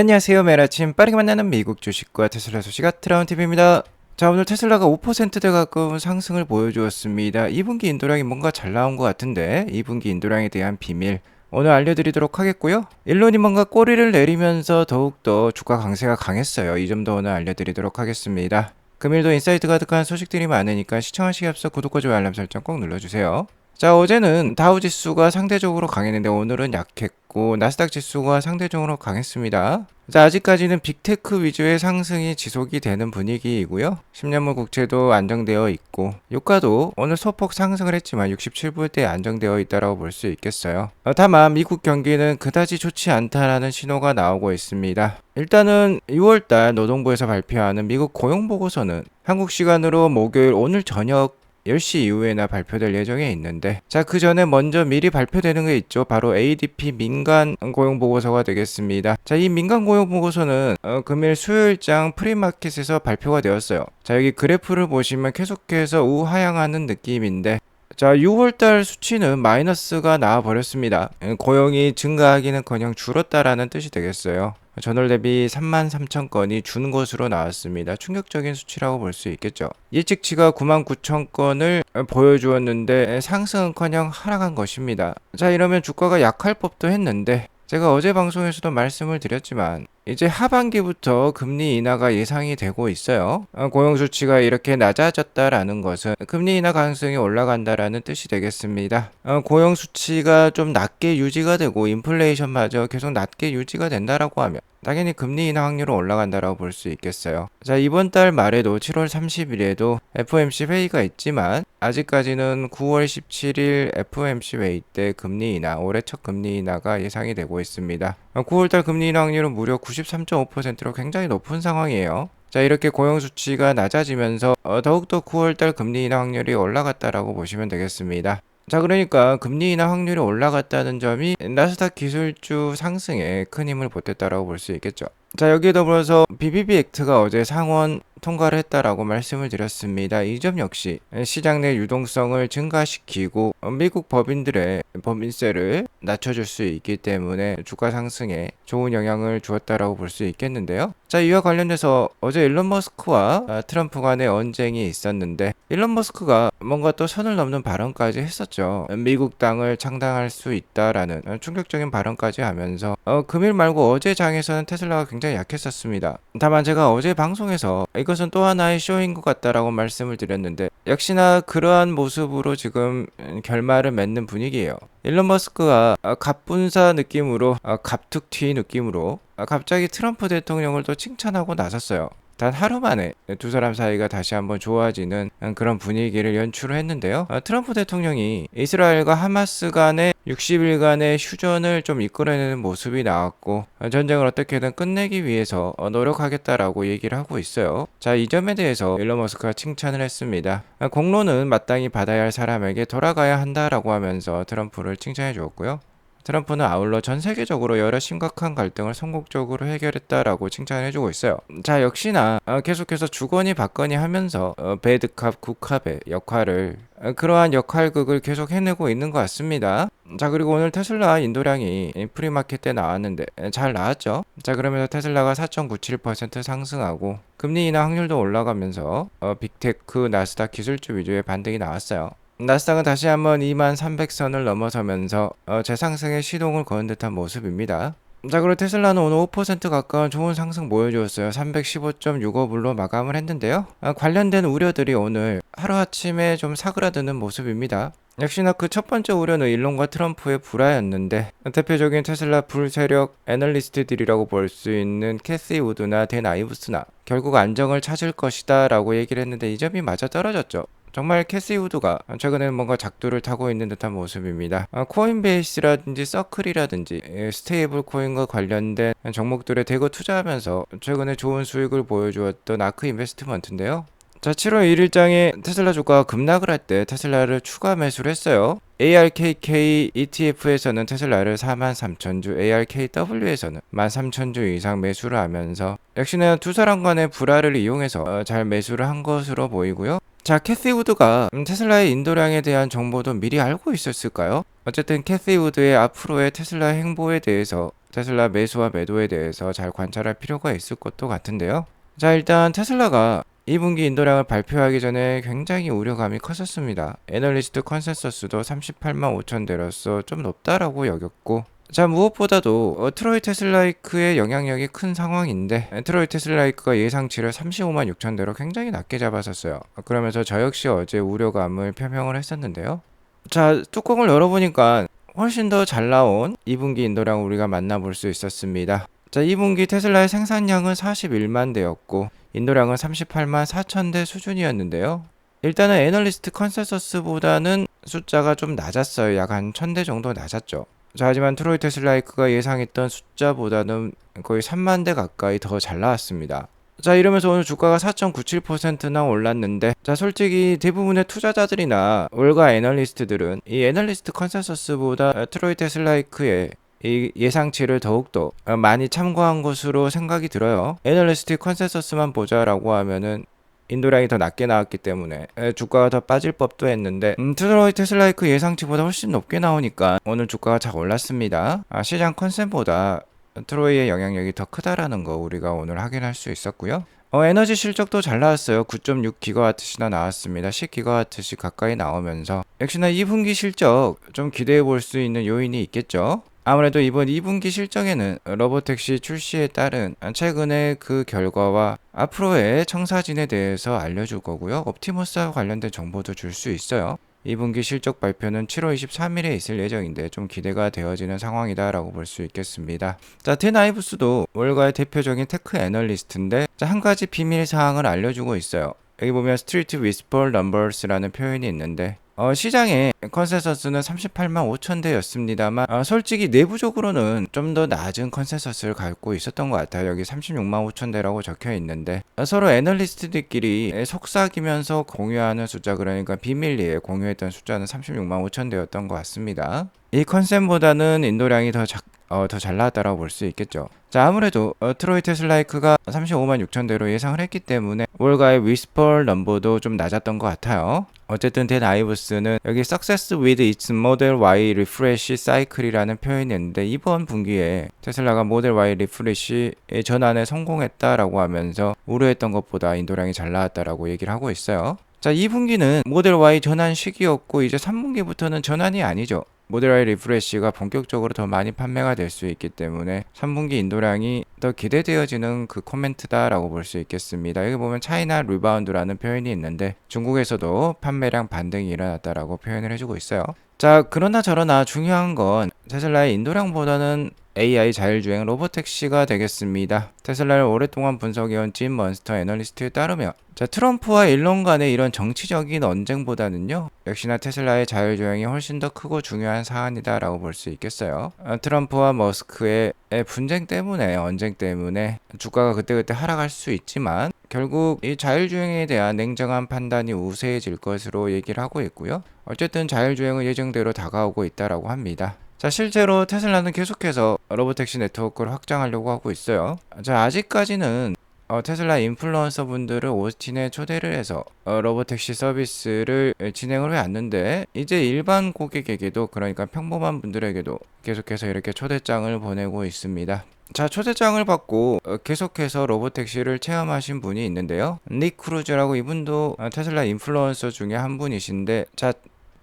안녕하세요. 매일 아침 빠르게 만나는 미국 주식과 테슬라 소식 트라운TV입니다. 자, 오늘 테슬라가 5%대 가까운 상승을 보여주었습니다. 2분기 인도량이 뭔가 잘 나온 것 같은데 2분기 인도량에 대한 비밀 오늘 알려드리도록 하겠고요. 일론이 뭔가 꼬리를 내리면서 더욱더 주가 강세가 강했어요. 이 점도 오늘 알려드리도록 하겠습니다. 금일도 인사이트 가득한 소식들이 많으니까 시청하시기 앞서 구독과 좋아요 알람 설정 꼭 눌러주세요. 자, 어제는 다우 지수가 상대적으로 강했는데 오늘은 약했고 나스닥 지수가 상대적으로 강했습니다. 자, 아직까지는 빅테크 위주의 상승이 지속이 되는 분위기이고요. 10년물 국채도 안정되어 있고 유가도 오늘 소폭 상승을 했지만 67불대에 안정되어 있다고 볼 수 있겠어요. 다만 미국 경기는 그다지 좋지 않다라는 신호가 나오고 있습니다. 일단은 6월달 노동부에서 발표하는 미국 고용보고서는 한국 시간으로 목요일 오늘 저녁 10시 이후에나 발표될 예정에 있는데, 자, 그 전에 먼저 미리 발표되는 게 있죠. 바로 ADP 민간 고용보고서가 되겠습니다. 자, 이 민간 고용보고서는 금일 수요일장 프리마켓에서 발표가 되었어요. 자, 여기 그래프를 보시면 계속해서 우하향하는 느낌인데, 자, 6월달 수치는 마이너스가 나와버렸습니다. 고용이 증가하기는커녕 줄었다라는 뜻이 되겠어요. 전월 대비 33,000건이 준 것으로 나왔습니다. 충격적인 수치라고 볼 수 있겠죠. 예측치가 99,000건을 보여주었는데 상승은커녕 하락한 것입니다. 자, 이러면 주가가 약할 법도 했는데 제가 어제 방송에서도 말씀을 드렸지만 이제 하반기부터 금리 인하가 예상이 되고 있어요. 고용 수치가 이렇게 낮아졌다라는 것은 금리 인하 가능성이 올라간다라는 뜻이 되겠습니다. 고용 수치가 좀 낮게 유지가 되고 인플레이션마저 계속 낮게 유지가 된다라고 하면 당연히 금리 인하 확률은 올라간다라고 볼 수 있겠어요. 자, 이번 달 말에도 7월 30일에도 FOMC 회의가 있지만 아직까지는 9월 17일 FOMC 회의 때 금리 인하, 올해 첫 금리 인하가 예상이 되고 있습니다. 9월달 금리 인하 확률은 무려 93.5%로 굉장히 높은 상황이에요. 자, 이렇게 고용 수치가 낮아지면서 더욱더 9월달 금리 인하 확률이 올라갔다라고 보시면 되겠습니다. 자, 그러니까 금리 인하 확률이 올라갔다는 점이 나스닥 기술주 상승에 큰 힘을 보탰다라고 볼 수 있겠죠. 자, 여기에 더불어서 BBB 액트가 어제 상원 통과를 했다라고 말씀을 드렸습니다. 이 점 역시 시장 내 유동성을 증가시키고 미국 법인들의 법인세를 낮춰줄 수 있기 때문에 주가 상승에 좋은 영향을 주었다라고 볼 수 있겠는데요. 자, 이와 관련해서 어제 일론 머스크와 트럼프 간의 언쟁이 있었는데 일론 머스크가 뭔가 또 선을 넘는 발언까지 했었죠. 미국 땅을 창당할 수 있다라는 충격적인 발언까지 하면서 금일 말고 어제 장에서는 테슬라가 굉장히 약했었습니다. 다만 제가 어제 방송에서 이것은 또 하나의 쇼인 것 같다라고 말씀을 드렸는데 역시나 그러한 모습으로 지금 결말을 맺는 분위기예요. 일론 머스크가 갑분사 느낌으로 갑툭튀 느낌으로 갑자기 트럼프 대통령을 또 칭찬하고 나섰어요. 단 하루 만에 두 사람 사이가 다시 한번 좋아지는 그런 분위기를 연출을 했는데요. 트럼프 대통령이 이스라엘과 하마스 간의 60일간의 휴전을 좀 이끌어내는 모습이 나왔고 전쟁을 어떻게든 끝내기 위해서 노력하겠다라고 얘기를 하고 있어요. 자, 이 점에 대해서 일론 머스크가 칭찬을 했습니다. 공로는 마땅히 받아야 할 사람에게 돌아가야 한다라고 하면서 트럼프를 칭찬해 주었고요. 트럼프는 아울러 전 세계적으로 여러 심각한 갈등을 성공적으로 해결했다라고 칭찬해주고 있어요. 자, 역시나 계속해서 주거니 받거니 하면서 배드캅, 굿캅의 역할을 그러한 역할극을 계속 해내고 있는 것 같습니다. 자, 그리고 오늘 테슬라 인도량이 프리마켓 때 나왔는데 잘 나왔죠. 자, 그러면서 테슬라가 4.97% 상승하고 금리 인하 확률도 올라가면서 빅테크, 나스닥 기술주 위주의 반등이 나왔어요. 나스닥은 다시 한번 2300선을 넘어서면서 재상승의 시동을 거는 듯한 모습입니다. 자, 그리고 테슬라는 오늘 5% 가까운 좋은 상승 보여주었어요. 315.65불로 마감을 했는데요. 관련된 우려들이 오늘 하루아침에 좀 사그라드는 모습입니다. 역시나 그 첫 번째 우려는 일론과 트럼프의 불화였는데 대표적인 테슬라 불세력 애널리스트들이라고 볼 수 있는 캐시 우드나 댄 아이브스나 결국 안정을 찾을 것이다 라고 얘기를 했는데 이 점이 맞아 떨어졌죠. 정말 캐시 우드가 최근에는 뭔가 작두를 타고 있는 듯한 모습입니다. 코인베이스라든지 서클이라든지 스테이블 코인과 관련된 종목들에 대거 투자하면서 최근에 좋은 수익을 보여주었던 아크 인베스트먼트인데요. 자, 7월 1일장에 테슬라 주가가 급락을 할 때 테슬라를 추가 매수를 했어요. ARKK ETF에서는 테슬라를 43,000주, ARKW에서는 13,000주 이상 매수를 하면서 역시나 두 사람 간의 불화를 이용해서 잘 매수를 한 것으로 보이고요. 자, 캐시 우드가 테슬라의 인도량에 대한 정보도 미리 알고 있었을까요? 어쨌든 캐시 우드의 앞으로의 테슬라 행보에 대해서, 테슬라 매수와 매도에 대해서 잘 관찰할 필요가 있을 것도 같은데요. 자, 일단 테슬라가 2분기 인도량을 발표하기 전에 굉장히 우려감이 컸었습니다. 애널리스트 컨센서스도 38만 5천 대로서 좀 높다라고 여겼고, 자, 무엇보다도 트로이 테슬라이크의 영향력이 큰 상황인데, 트로이 테슬라이크가 예상치를 35만 6천 대로 굉장히 낮게 잡았었어요. 그러면서 저 역시 어제 우려감을 표명을 했었는데요. 자, 뚜껑을 열어보니까 훨씬 더 잘 나온 2분기 인도량 우리가 만나볼 수 있었습니다. 자, 2분기 테슬라의 생산량은 41만 대였고 인도량은 38만 4천 대 수준이었는데요. 일단은 애널리스트 컨센서스보다는 숫자가 좀 낮았어요. 약 한 1000대 정도 낮았죠. 자, 하지만 트로이 테슬라이크가 예상했던 숫자보다는 거의 3만 대 가까이 더 잘 나왔습니다. 자, 이러면서 오늘 주가가 4.97%나 올랐는데, 자, 솔직히 대부분의 투자자들이나 월가 애널리스트들은 이 애널리스트 컨센서스보다 트로이 테슬라이크의 이 예상치를 더욱더 많이 참고한 것으로 생각이 들어요. 애널리스트 컨센서스만 보자라고 하면은 인도량이 더 낮게 나왔기 때문에 주가가 더 빠질 법도 했는데 트로이 테슬라이크 예상치보다 훨씬 높게 나오니까 오늘 주가가 잘 올랐습니다. 시장 컨센보다 트로이의 영향력이 더 크다라는 거 우리가 오늘 확인할 수 있었고요. 에너지 실적도 잘 나왔어요. 9.6GWh나 나왔습니다. 10GWh 가까이 나오면서 역시나 2분기 실적 좀 기대해 볼 수 있는 요인이 있겠죠. 아무래도 이번 2분기 실적에는 로보택시 출시에 따른 최근의 그 결과와 앞으로의 청사진에 대해서 알려줄 거고요. 옵티머스와 관련된 정보도 줄 수 있어요. 2분기 실적 발표는 7월 23일에 있을 예정인데 좀 기대가 되어지는 상황이다라고 볼 수 있겠습니다. 자, 댄 아이브스도 월가의 대표적인 테크 애널리스트인데 한 가지 비밀 사항을 알려주고 있어요. 여기 보면 스트리트 위스퍼 넘버스라는 표현이 있는데 시장의 컨센서스는 38만 5천 대였습니다만 솔직히 내부적으로는 좀 더 낮은 컨센서스를 갖고 있었던 것 같아요. 여기 36만 5천 대라고 적혀 있는데 서로 애널리스트들끼리 속삭이면서 공유하는 숫자, 그러니까 비밀리에 공유했던 숫자는 36만 5천 대였던 것 같습니다. 이 컨센보다는 인도량이 더 잘 나왔다라고 볼 수 있겠죠. 자, 아무래도 트로이 테슬라이크가 35만 6천 대로 예상을 했기 때문에 월가의 위스퍼 넘버도 좀 낮았던 것 같아요. 어쨌든 댄 아이브스는 여기 Success with its Model Y Refresh Cycle이라는 표현이 있는데 이번 분기에 테슬라가 모델 Y 리프레시의 전환에 성공했다라고 하면서 우려했던 것보다 인도량이 잘 나왔다라고 얘기를 하고 있어요. 자, 2분기는 모델 Y 전환 시기였고 이제 3분기부터는 전환이 아니죠. 모델 Y 리프레시가 본격적으로 더 많이 판매가 될 수 있기 때문에 3분기 인도량이 더 기대되어지는 그 코멘트다라고 볼 수 있겠습니다. 여기 보면 차이나 리바운드라는 표현이 있는데 중국에서도 판매량 반등이 일어났다라고 표현을 해주고 있어요. 자, 그러나 저러나 중요한 건 테슬라의 인도량보다는 AI 자율주행 로보택시가 되겠습니다. 테슬라를 오랫동안 분석해온 짐 먼스터 애널리스트에 따르면 트럼프와 일론 간의 이런 정치적인 언쟁보다는요 역시나 테슬라의 자율주행이 훨씬 더 크고 중요한 사안이다라고 볼 수 있겠어요. 트럼프와 머스크의 분쟁 때문에, 언쟁 때문에 주가가 그때그때 하락할 수 있지만 결국 이 자율주행에 대한 냉정한 판단이 우세해질 것으로 얘기를 하고 있고요. 어쨌든 자율주행은 예정대로 다가오고 있다라고 합니다. 자, 실제로 테슬라는 계속해서 로보택시 네트워크를 확장하려고 하고 있어요. 자, 아직까지는 테슬라 인플루언서 분들을 오스틴에 초대를 해서 로보택시 서비스를 진행을 해왔는데 이제 일반 고객에게도, 그러니까 평범한 분들에게도 계속해서 이렇게 초대장을 보내고 있습니다. 자, 초대장을 받고 계속해서 로보택시를 체험하신 분이 있는데요. 닉 크루즈라고, 이분도 테슬라 인플루언서 중에 한 분이신데, 자,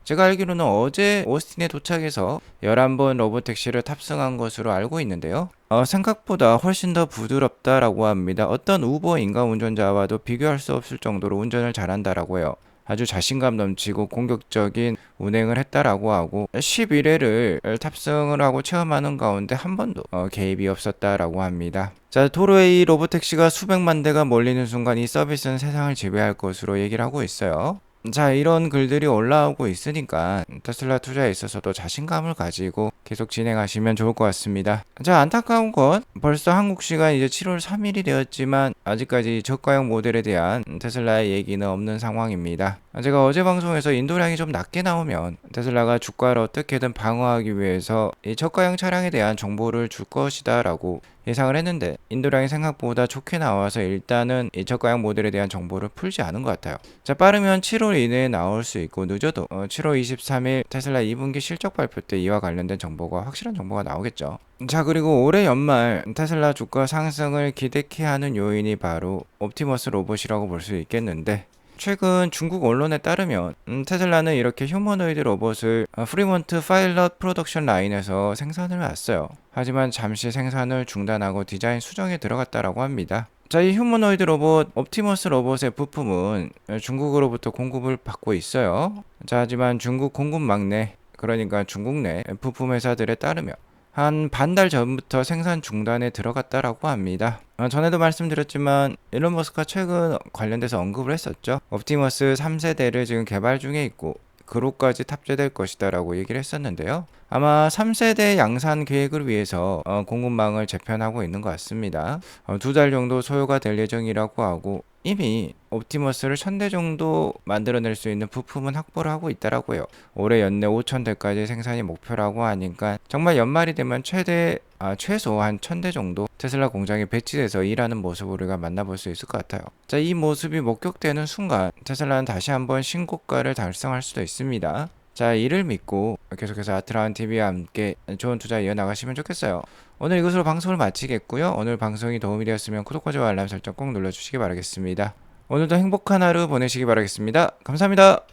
제가 알기로는 어제 오스틴에 도착해서 11번 로보택시를 탑승한 것으로 알고 있는데요. 생각보다 훨씬 더 부드럽다라고 합니다. 어떤 우버 인간 운전자와도 비교할 수 없을 정도로 운전을 잘한다라고 해요. 아주 자신감 넘치고 공격적인 운행을 했다라고 하고 11회를 탑승을 하고 체험하는 가운데 한 번도 개입이 없었다라고 합니다. 자, 도로에 이 로보택시가 수백만 대가 몰리는 순간 이 서비스는 세상을 지배할 것으로 얘기를 하고 있어요. 자, 이런 글들이 올라오고 있으니까 테슬라 투자에 있어서도 자신감을 가지고 계속 진행하시면 좋을 것 같습니다. 자, 안타까운 건 벌써 한국 시간 이제 7월 3일이 되었지만 아직까지 저가형 모델에 대한 테슬라의 얘기는 없는 상황입니다. 제가 어제 방송에서 인도량이 좀 낮게 나오면 테슬라가 주가를 어떻게든 방어하기 위해서 이 저가형 차량에 대한 정보를 줄 것이다 라고 예상을 했는데 인도량이 생각보다 좋게 나와서 일단은 이 저가형 모델에 대한 정보를 풀지 않은 것 같아요. 자, 빠르면 7월 이내에 나올 수 있고 늦어도 7월 23일 테슬라 2분기 실적 발표 때 이와 관련된 정보가 확실한 정보가 나오겠죠. 자, 그리고 올해 연말 테슬라 주가 상승을 기대케 하는 요인이 바로 옵티머스 로봇이라고 볼 수 있겠는데, 최근 중국 언론에 따르면 테슬라는 이렇게 휴머노이드 로봇을 프리몬트 파일럿 프로덕션 라인에서 생산을 해왔어요. 하지만 잠시 생산을 중단하고 디자인 수정에 들어갔다라고 합니다. 자, 이 휴머노이드 로봇 옵티머스 로봇의 부품은 중국으로부터 공급을 받고 있어요. 자, 하지만 중국 공급 막내, 그러니까 중국 내 부품 회사들에 따르면 한 반 달 전부터 생산 중단에 들어갔다라고 합니다. 전에도 말씀드렸지만 일론 머스크가 최근 관련돼서 언급을 했었죠. 옵티머스 3세대를 지금 개발 중에 있고 그로까지 탑재될 것이다 라고 얘기를 했었는데요. 아마 3세대 양산 계획을 위해서 공급망을 재편하고 있는 것 같습니다. 2달 정도 소요가 될 예정이라고 하고 이미 옵티머스를 1000대 정도 만들어낼 수 있는 부품은 확보를 하고 있다라고요. 올해 연내 5000대까지 생산이 목표라고 하니까 정말 연말이 되면 최소 한 1000대 정도 테슬라 공장에 배치돼서 일하는 모습을 우리가 만나볼 수 있을 것 같아요. 자, 이 모습이 목격되는 순간 테슬라는 다시 한번 신고가를 달성할 수도 있습니다. 자, 이를 믿고 계속해서 아트라운TV와 함께 좋은 투자 이어나가시면 좋겠어요. 오늘 이것으로 방송을 마치겠고요. 오늘 방송이 도움이 되었으면 구독과 좋아요 알람 설정 꼭 눌러주시기 바라겠습니다. 오늘도 행복한 하루 보내시기 바라겠습니다. 감사합니다.